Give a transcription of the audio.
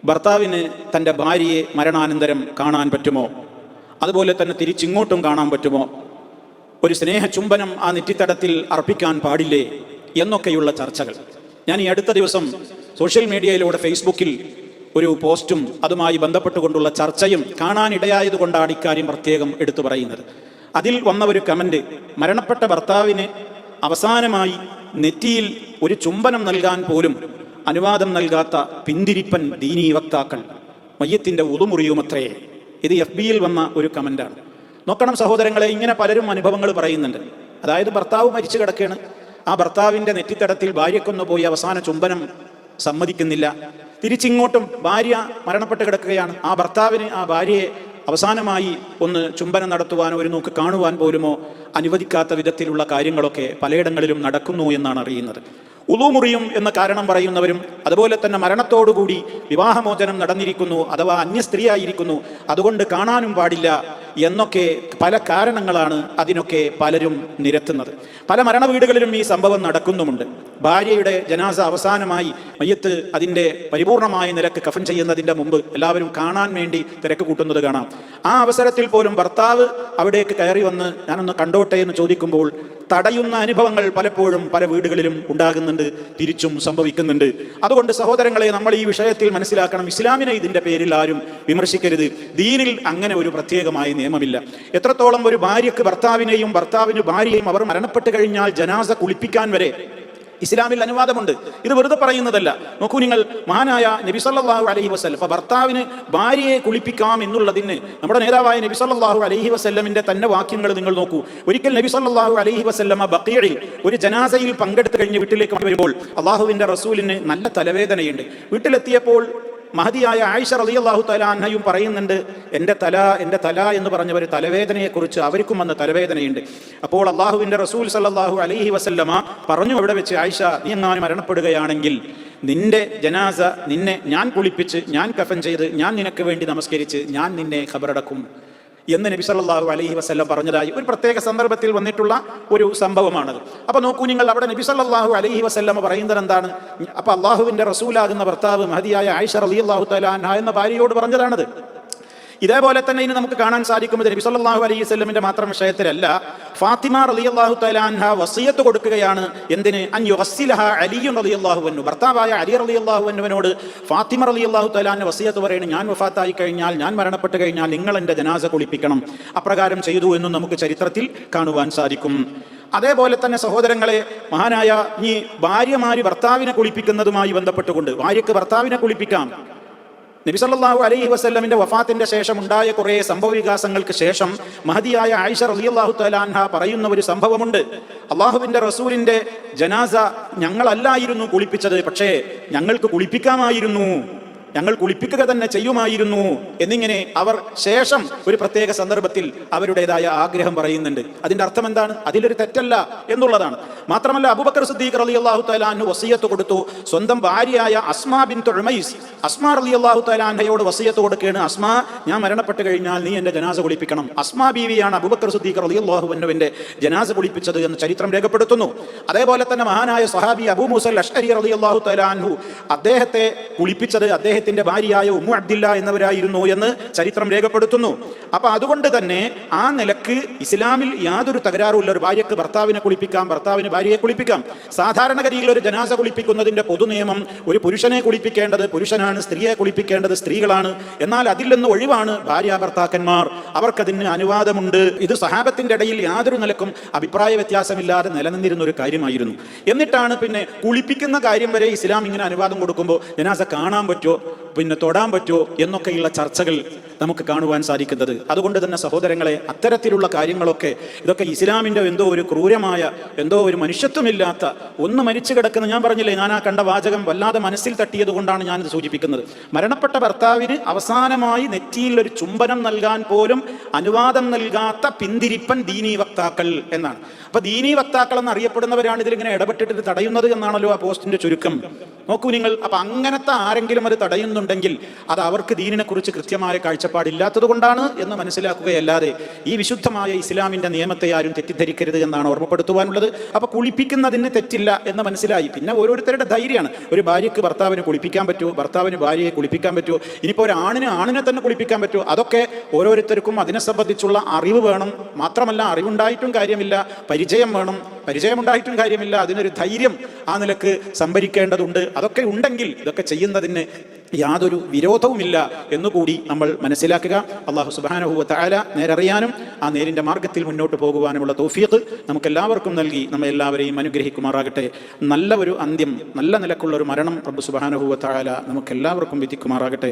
ഭർത്താവിന് തൻ്റെ ഭാര്യയെ മരണാനന്തരം കാണാൻ പറ്റുമോ? അതുപോലെ തന്നെ തിരിച്ചിങ്ങോട്ടും കാണാൻ പറ്റുമോ? ഒരു സ്നേഹചുംബനം ആ നെറ്റിത്തടത്തിൽ അർപ്പിക്കാൻ പാടില്ലേ എന്നൊക്കെയുള്ള ചർച്ചകൾ. ഞാൻ ഈ അടുത്ത ദിവസം സോഷ്യൽ മീഡിയയിലൂടെ ഫേസ്ബുക്കിൽ ഒരു പോസ്റ്റും അതുമായി ബന്ധപ്പെട്ടുകൊണ്ടുള്ള ചർച്ചയും കാണാനിടയായതുകൊണ്ടാണ് ഇക്കാര്യം പ്രത്യേകം എടുത്തു പറയുന്നത്. അതിൽ വന്ന ഒരു കമന്റ്, മരണപ്പെട്ട ഭർത്താവിന് അവസാനമായി നെറ്റിയിൽ ഒരു ചുംബനം നൽകാൻ പോലും അനുവാദം നൽകാത്ത പിന്തിരിപ്പൻ ദീനീ വക്താക്കൾ, മയ്യത്തിൻ്റെ ഉതുമുറിയുമത്രേ. ഇത് FB-യിൽ വന്ന ഒരു കമന്റാണ്. നോക്കണം സഹോദരങ്ങളെ, ഇങ്ങനെ പലരും അനുഭവങ്ങൾ പറയുന്നുണ്ട്. അതായത് ഭർത്താവ് മരിച്ചു കിടക്കുകയാണ്, ആ ഭർത്താവിൻ്റെ നെറ്റിത്തടത്തിൽ ഭാര്യക്കൊന്നു പോയി അവസാന ചുംബനം സമ്മതിക്കുന്നില്ല. തിരിച്ചിങ്ങോട്ടും ഭാര്യ മരണപ്പെട്ട് കിടക്കുകയാണ്, ആ ഭർത്താവിന് ആ ഭാര്യയെ അവസാനമായി ഒന്ന് ചുംബനം നടത്തുവാനോ ഒരു നോക്ക് കാണുവാൻ പോലുമോ അനുവദിക്കാത്ത വിധത്തിലുള്ള കാര്യങ്ങളൊക്കെ പലയിടങ്ങളിലും നടക്കുന്നു എന്നാണ് അറിയുന്നത്. ഉളൂമുറിയും എന്ന കാരണം പറയുന്നവരും, അതുപോലെ തന്നെ മരണത്തോടുകൂടി വിവാഹമോചനം നടന്നിരിക്കുന്നു അഥവാ അന്യ സ്ത്രീയായിരിക്കുന്നു, അതുകൊണ്ട് കാണാനും പാടില്ല എന്നൊക്കെ പല കാരണങ്ങളാണ് അതിനൊക്കെ പലരും നിരത്തുന്നത്. പല മരണ വീടുകളിലും ഈ സംഭവം നടക്കുന്നുമുണ്ട്. ഭാര്യയുടെ ജനാസ അവസാനമായി മയ്യത്ത് അതിൻ്റെ പരിപൂർണമായ നിലക്ക് കഫൻ ചെയ്യുന്നതിൻ്റെ മുമ്പ് എല്ലാവരും കാണാൻ വേണ്ടി തിരക്ക് കൂട്ടുന്നത് കാണാം. ആ അവസരത്തിൽ പോലും ഭർത്താവ് അവിടേക്ക് കയറി വന്ന് ഞാനൊന്ന് കണ്ടോട്ടെ എന്ന് ചോദിക്കുമ്പോൾ തടയുന്ന അനുഭവങ്ങൾ പലപ്പോഴും പല വീടുകളിലും ഉണ്ടാകുന്നുണ്ട്, തിരിച്ചും സംഭവിക്കുന്നുണ്ട്. അതുകൊണ്ട് സഹോദരങ്ങളെ, നമ്മൾ ഈ വിഷയത്തിൽ മനസ്സിലാക്കണം, ഇസ്ലാമിനെ ഇതിൻ്റെ പേരിൽ ആരും വിമർശിക്കരുത്. ദീനിൽ അങ്ങനെ ഒരു പ്രത്യേകമായ നിയമമില്ല. എത്രത്തോളം ഒരു ഭാര്യയ്ക്ക് ഭർത്താവിനെയും ഭർത്താവിന് ഭാര്യയും അവർ മരണപ്പെട്ട് കഴിഞ്ഞാൽ ജനാസ കുളിപ്പിക്കാൻ വരെ ഇസ്ലാമിൽ അനുവാദമുണ്ട്. ഇത് വെറുതെ പറയുന്നതല്ല. നോക്കൂ നിങ്ങൾ, മഹാനായ നബി സല്ലല്ലാഹു അലൈഹി വസല്ലം ഭർത്താവിന് ഭാര്യയെ കുളിപ്പിക്കാം എന്നുള്ളതിന് നമ്മുടെ നേതാവായ നബി സല്ലല്ലാഹു അലൈഹി വസല്ലമിന്റെ തന്നെ വാക്യങ്ങൾ നിങ്ങൾ നോക്കൂ. ഒരിക്കൽ നബി സല്ലല്ലാഹു അലൈഹി വസല്ലമ ബഖീഇൽ ഒരു ജനാസയിൽ പങ്കെടുത്ത് കഴിഞ്ഞ് വീട്ടിലേക്ക് വരുമ്പോൾ അള്ളാഹുവിന്റെ റസൂലിന് നല്ല തലവേദനയുണ്ട്. വീട്ടിലെത്തിയപ്പോൾ മഹദിയായ ആയിഷ റളിയല്ലാഹു തആല അൻഹയും പറയുന്നുണ്ട്, എൻ്റെ തല എന്ന് പറഞ്ഞവർ തലവേദനയെക്കുറിച്ച് അവർക്കും വന്ന തലവേദനയുണ്ട്. അപ്പോൾ അള്ളാഹുവിൻ്റെ റസൂൽ സല്ലല്ലാഹു അലൈഹി വസല്ലമ പറഞ്ഞു, അവിടെ വെച്ച് ആയിഷ, നീ എങ്ങാനും മരണപ്പെടുകയാണെങ്കിൽ നിന്റെ ജനാസ നിന്നെ ഞാൻ കുളിപ്പിച്ച്, ഞാൻ കഫൻ ചെയ്ത്, ഞാൻ നിനക്ക് വേണ്ടി നമസ്കരിച്ച് ഞാൻ നിന്നെ ഖബറടക്കും എന്ന് നബി സല്ലല്ലാഹു അലൈഹി വസല്ലം പറഞ്ഞതായി ഒരു പ്രത്യേക സന്ദർഭത്തിൽ വന്നിട്ടുള്ള ഒരു സംഭവമാണത്. അപ്പോൾ നോക്കൂ നിങ്ങൾ, അവിടെ നബി സല്ലല്ലാഹു അലൈഹി വസല്ലം പറയുന്നത് എന്താണ്? അപ്പോൾ അള്ളാഹുവിൻ്റെ റസൂലാകുന്ന ഭർത്താവ് മഹദിയായ ആയിഷ റളിയല്ലാഹു തആല അൻഹ എന്ന ഭാര്യയോട് പറഞ്ഞതാണത്. ഇതേപോലെ തന്നെ ഇനി നമുക്ക് കാണാൻ സാധിക്കുന്നത് നബി സല്ലല്ലാഹു അലൈഹി വസല്ലമിന്റെ മാത്രം വിഷയത്തിലല്ല, ഫാത്തിമ റളിയല്ലാഹു തആല അൻഹ വസിയത്ത് കൊടുക്കുകയാണ്. എന്തിന്? അൻ യുഗസ്സിലഹ അലി റളിയല്ലാഹു അൻഹു, ഭർത്താവായ അലി റളിയല്ലാഹു അൻഹുവിനോട് ഫാത്തിമ റളിയല്ലാഹു തആല അൻഹ വസിയത്ത് പറയുന്നു, ഞാൻ വഫാത്തായി കഴിഞ്ഞാൽ, ഞാൻ മരണപ്പെട്ട് കഴിഞ്ഞാൽ നിങ്ങൾ എൻ്റെ ജനാസ കുളിപ്പിക്കണം. അപ്രകാരം ചെയ്തു എന്നും നമുക്ക് ചരിത്രത്തിൽ കാണുവാൻ സാധിക്കും. അതേപോലെ തന്നെ സഹോദരങ്ങളെ, മഹാനായ ഈ ഭാര്യമാര് ഭർത്താവിനെ കുളിപ്പിക്കുന്നതുമായി ബന്ധപ്പെട്ടുകൊണ്ട്, ഭാര്യയ്ക്ക് ഭർത്താവിനെ കുളിപ്പിക്കാം. നബി സല്ലല്ലാഹു അലൈഹി വസല്ലമിന്റെ വഫാത്തിന്റെ ശേഷം ഉണ്ടായ കുറേ സംഭവ വികാസങ്ങൾക്ക് ശേഷം മഹദിയായ ആയിഷ റളിയല്ലാഹു തആല അൻഹ പറയുന്ന ഒരു സംഭവമുണ്ട്. അള്ളാഹുവിന്റെ റസൂലിന്റെ ജനാസ ഞങ്ങളല്ലായിരുന്നു കുളിപ്പിച്ചത്, പക്ഷേ ഞങ്ങൾക്ക് കുളിപ്പിക്കാമായിരുന്നു, ഞങ്ങൾ കുളിപ്പിക്കുക തന്നെ ചെയ്യുമായിരുന്നു എന്നിങ്ങനെ അവർ ശേഷം ഒരു പ്രത്യേക സന്ദർഭത്തിൽ അവരുടേതായ ആഗ്രഹം പറയുന്നുണ്ട്. അതിന്റെ അർത്ഥം എന്താണ്? അതിലൊരു തെറ്റല്ല എന്നുള്ളതാണ്. മാത്രമല്ല, അബൂബക്കർ സിദ്ദീഖ് റളിയല്ലാഹു തആല അൻഹു വസിയത്ത് കൊടുത്തു. സ്വന്തം ഭാര്യയായ അസ്മാ ബിൻത് ഉമൈസ്, അസ്മാ റളിയല്ലാഹു തആല അൻഹയോട് വസിയത്ത് കൊടുക്കുകയാണ്, അസ്മാ, ഞാൻ മരണപ്പെട്ട് കഴിഞ്ഞാൽ നീ എൻ്റെ ജനാസ കുളിപ്പിക്കണം. അസ്മാ ബീവിയാണ് അബൂബക്കർ സിദ്ദീഖ് റളിയല്ലാഹു അൻഹുവിന്റെ ജനാസ കുളിപ്പിച്ചത് എന്ന് ചരിത്രം രേഖപ്പെടുത്തുന്നു. അതേപോലെ തന്നെ മഹാനായ സഹാബി അബൂ മൂസൽ അശ്അരി റളിയല്ലാഹു തആല അൻഹു അദ്ദേഹത്തെ കുളിപ്പിച്ചത് അദ്ദേഹത്തിന്റെ ഭാര്യയായ ഉമ്മു അബ്ദില്ല എന്നവരായിരുന്നു എന്ന് ചരിത്രം രേഖപ്പെടുത്തുന്നു. അപ്പൊ അതുകൊണ്ട് തന്നെ ആ നിലക്ക് ഇസ്ലാമിൽ യാതൊരു തകരാറുമില്ല. ഒരു ഭാര്യക്ക് ഭർത്താവിനെ കുളിപ്പിക്കാം, ഭർത്താവിന് ഭാര്യയെ കുളിപ്പിക്കാം. സാധാരണഗതിയിൽ ഒരു ജനാസ കുളിപ്പിക്കുന്നതിന്റെ പൊതുനിയമം ഒരു പുരുഷനെ കുളിപ്പിക്കേണ്ടത് പുരുഷനാണ്, സ്ത്രീയെ കുളിപ്പിക്കേണ്ടത് സ്ത്രീകളാണ്. എന്നാൽ അതിൽ നിന്ന് ഒഴിവാണ് ഭാര്യ ഭർത്താക്കന്മാർ, അവർക്കതിന് അനുവാദമുണ്ട്. ഇത് സഹാബത്തിന്റെ ഇടയിൽ യാതൊരു നിലക്കും അഭിപ്രായ വ്യത്യാസമില്ലാതെ നിലനിന്നിരുന്ന ഒരു കാര്യമായിരുന്നു. എന്നിട്ടാണ് പിന്നെ കുളിപ്പിക്കുന്ന കാര്യം വരെ ഇസ്ലാം ഇങ്ങനെ അനുവാദം കൊടുക്കുമ്പോൾ ജനാസ കാണാൻ പറ്റുമോ, പിന്നെ തൊടാൻ പറ്റുമോ എന്നൊക്കെയുള്ള ചർച്ചകൾ നമുക്ക് കാണുവാൻ സാധിക്കുന്നത്. അതുകൊണ്ട് തന്നെ സഹോദരങ്ങളെ, അത്തരത്തിലുള്ള കാര്യങ്ങളൊക്കെ ഇതൊക്കെ ഇസ്ലാമിൻ്റെ എന്തോ ഒരു ക്രൂരമായ, എന്തോ ഒരു മനുഷ്യത്വമില്ലാത്ത, ഒന്ന് മരിച്ചു കിടക്കുന്ന, ഞാൻ പറഞ്ഞില്ലേ, ഞാൻ ആ കണ്ട വാചകം വല്ലാതെ മനസ്സിൽ തട്ടിയത് കൊണ്ടാണ് ഞാനിത് സൂചിപ്പിക്കുന്നത്. മരണപ്പെട്ട ഭർത്താവിന് അവസാനമായി നെറ്റിയിൽ ഒരു ചുംബനം നൽകാൻ പോലും അനുവാദം നൽകാത്ത പിന്തിരിപ്പൻ ദീനീ വക്താക്കൾ എന്നാണ്. അപ്പൊ ദീനീ വക്താക്കൾ എന്നറിയപ്പെടുന്നവരാണ് ഇതിലിങ്ങനെ ഇടപെട്ടിട്ട് തടയുന്നത് എന്നാണല്ലോ ആ പോസ്റ്റിന്റെ ചുരുക്കം. നോക്കൂ നിങ്ങൾ, അപ്പൊ അങ്ങനത്തെ ആരെങ്കിലും അത് തടയുന്നുണ്ടെങ്കിൽ അത് അവർക്ക് ദീനിനെ കുറിച്ച് കൃത്യമായ കാഴ്ചപ്പാട് കാഴ്ചപ്പാടില്ലാത്തത് കൊണ്ടാണ് എന്ന് മനസ്സിലാക്കുകയല്ലാതെ ഈ വിശുദ്ധമായ ഇസ്ലാമിൻ്റെ നിയമത്തെ ആരും തെറ്റിദ്ധരിക്കരുത് എന്നാണ് ഓർമ്മപ്പെടുത്തുവാനുള്ളത്. അപ്പോൾ കുളിപ്പിക്കുന്നതിന് തെറ്റില്ല എന്ന് മനസ്സിലായി. പിന്നെ ഓരോരുത്തരുടെ ധൈര്യമാണ്. ഒരു ഭാര്യയ്ക്ക് ഭർത്താവിനെ കുളിപ്പിക്കാൻ പറ്റുമോ, ഭർത്താവിന് ഭാര്യയെ കുളിപ്പിക്കാൻ പറ്റുമോ, ഇനിയിപ്പോൾ ഒരു ആണിനെ തന്നെ കുളിപ്പിക്കാൻ പറ്റുമോ, അതൊക്കെ ഓരോരുത്തർക്കും അതിനെ സംബന്ധിച്ചുള്ള അറിവ് വേണം. മാത്രമല്ല, അറിവുണ്ടായിട്ടും കാര്യമില്ല, പരിചയം വേണം. പരിചയമുണ്ടായിട്ടും കാര്യമില്ല, അതിനൊരു ധൈര്യം ആ നിലക്ക് സംഭരിക്കേണ്ടതുണ്ട്. അതൊക്കെ ഉണ്ടെങ്കിൽ ഇതൊക്കെ ചെയ്യുന്നതിന് യാതൊരു വിരോധവുമില്ല എന്നുകൂടി നമ്മൾ മനസ്സിലാക്കുക. അല്ലാഹു സുബ്ഹാനഹു വ തആല നേരറിയാനും ആ നേരിൻ്റെ മാർഗത്തിൽ മുന്നോട്ട് പോകുവാനുമുള്ള തൗഫീഖ് നമുക്കെല്ലാവർക്കും നൽകി നമ്മെ എല്ലാവരെയും അനുഗ്രഹിക്കുമാറാകട്ടെ. നല്ല ഒരു അന്ത്യം, നല്ല നിലക്കുള്ള ഒരു മരണം റബ്ബ് സുബ്ഹാനഹു വ തആല നമുക്കെല്ലാവർക്കും വിധിക്കുമാറാകട്ടെ.